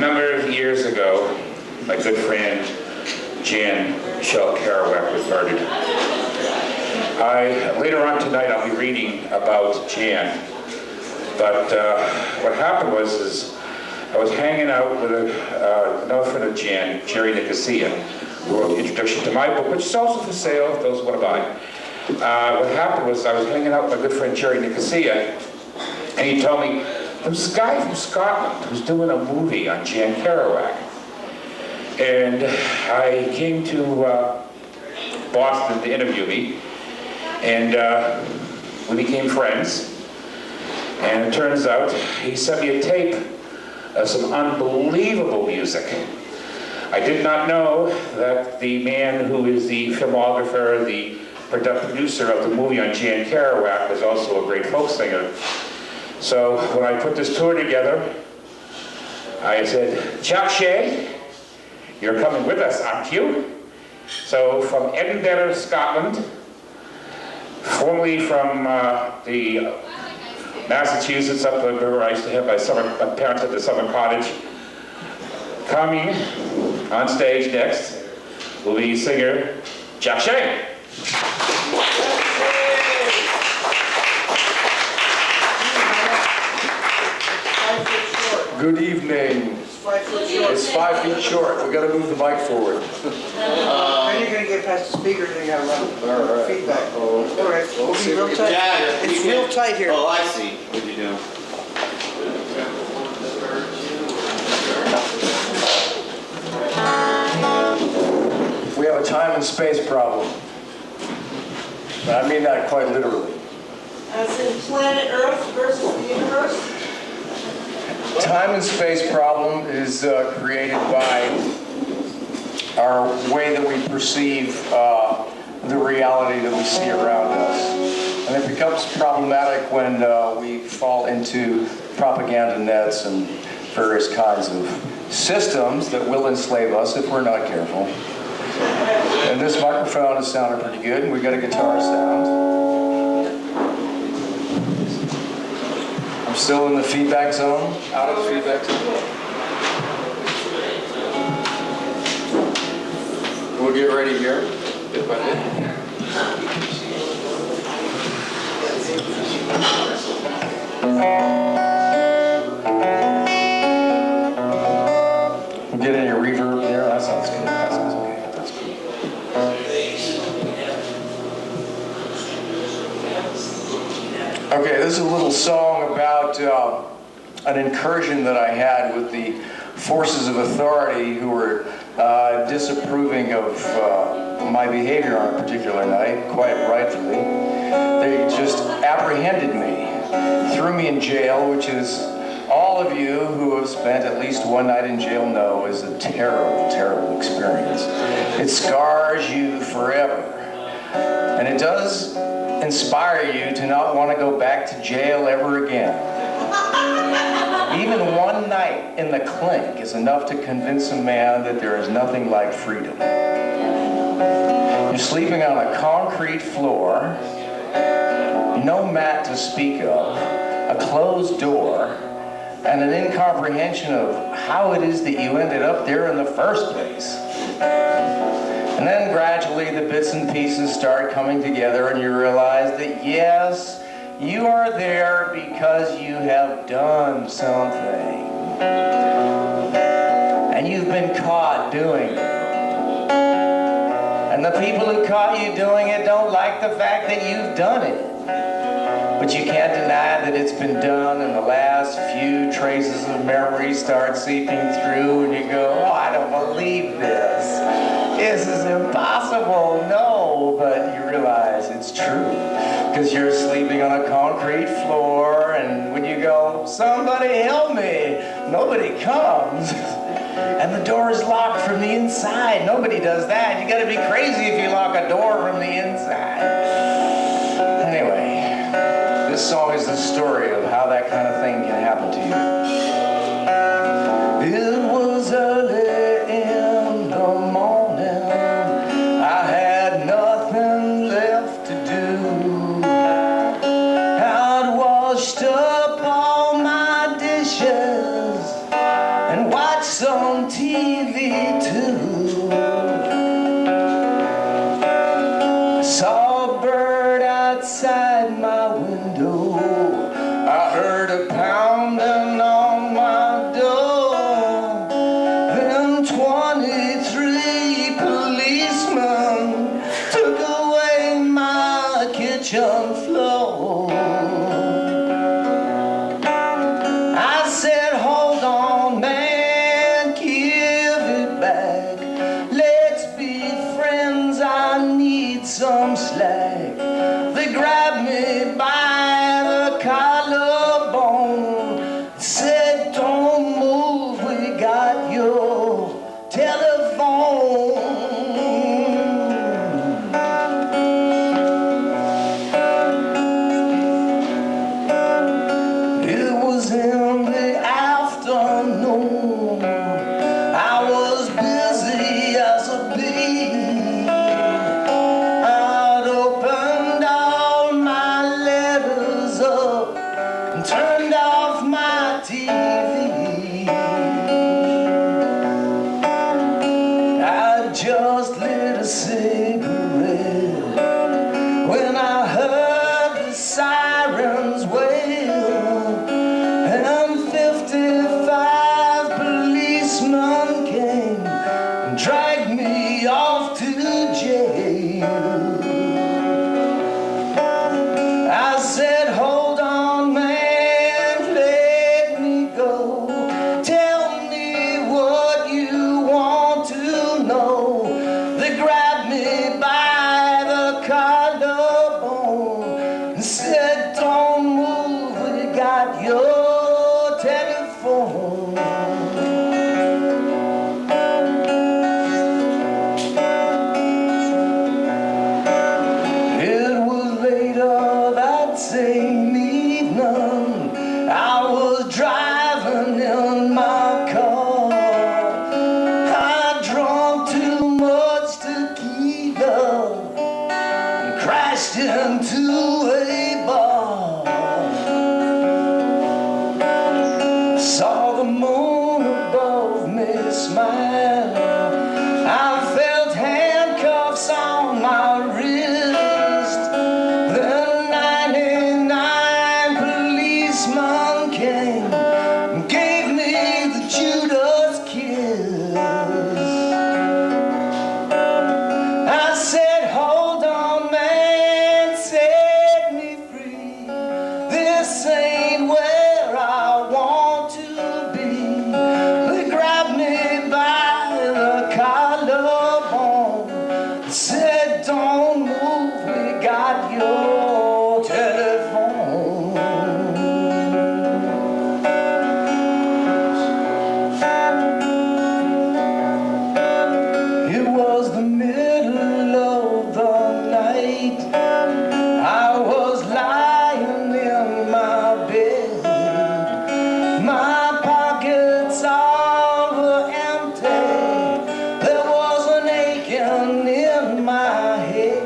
number of years ago, my good friend Jan Kerouac was murdered. Later on tonight I'll be reading about Jan, but what happened was I was hanging out with another friend of Jan, Jerry Nicosia, who wrote the introduction to my book, which is also for sale if those want to buy. What happened was I was hanging out with my good friend Jerry Nicosia, and he told me, there's this guy from Scotland who's doing a movie on Jan Kerouac. And I came to Boston to interview me, and we became friends. And it turns out he sent me a tape of some unbelievable music. I did not know that the man who is the filmographer, the producer of the movie on Jan Kerouac was also a great folk singer. So when I put this tour together, I said, Jack Shea, you're coming with us, aren't you? So from Edinburgh, Scotland, formerly from the Massachusetts, up where I used to have my parents at the summer cottage, coming on stage next will be singer Jack Shea. Good evening. It's 5 feet short. We got to move the mic forward. Then you're going to get past the speakers and you got to run feedback. All right, we'll be real tight. Yeah, It's real tight here. Oh, I see what you do. We have a time and space problem. I mean that quite literally. As in planet Earth versus the universe? Time and space problem is created by our way that we perceive the reality that we see around us. And it becomes problematic when we fall into propaganda nets and various kinds of systems that will enslave us if we're not careful. And this microphone is sounding pretty good, and we got a guitar sound. I'm still in the feedback zone, out of the feedback zone. We'll get ready here, bit by bit. We'll get any reverb there. That sounds good. That sounds okay. That's good. Okay, this is a little song about an incursion that I had with the forces of authority who were disapproving of my behavior on a particular night, quite rightfully. They just apprehended me, threw me in jail, which is, all of you who have spent at least one night in jail know is a terrible, terrible experience. It scars you forever. And it does inspire you to not want to go back to jail ever again. Even one night in the clink is enough to convince a man that there is nothing like freedom. You're sleeping on a concrete floor, no mat to speak of, a closed door, and an incomprehension of how it is that you ended up there in the first place. And then gradually the bits and pieces start coming together and you realize that yes, you are there because you have done something. And you've been caught doing it. And the people who caught you doing it don't like the fact that you've done it. But you can't deny that it's been done, and the last few traces of memory start seeping through, and you go, oh, I don't believe this. This is impossible. No, but you realize it's true. Because you're sleeping on a concrete floor, and when you go, somebody help me, nobody comes. And the door is locked from the inside. Nobody does that. You gotta be crazy if you lock a door from the inside. Anyway. This song is the story of how that kind of thing can happen to you. It was early in the morning. I had nothing left to do. I'd washed up all my dishes and watched outside my window, I heard a pounding on my door. Then 23 policemen took away my kitchen floor. I said, hold on, man, give it back. Let's be friends, I need some slack. They grabbed me by the collarbone, said, don't move, we got your telephone. It was in the afternoon, I was busy as a bee. I'd opened all my letters up and turned off my TV. I just lit a cigarette when I heard the sirens wail, and 55 policemen came and dragged me off to jail. I said, hold on, man, let me go. Tell me what you want to know. They grabbed me by the collarbone and said, don't move, we got your telephone. It was later that same evening, I was driving in my car. I drank too much tequila and crashed into a bar. Saw the moon above me smile. I felt handcuffs on my wrist. Then 99 policemen came and gave me the Judas kiss. I said, hold on, man, set me free. This ain't where I want to be. They grabbed me by the collarbone and said, don't move, we got your telephone. It was the middle of the night. I was lying in my bed. My pockets all were empty. There was an aching in my head.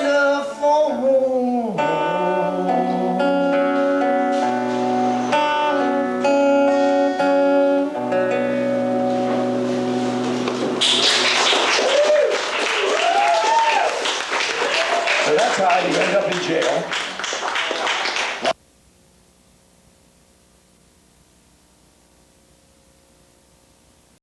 telephone. So that's how you end up in jail.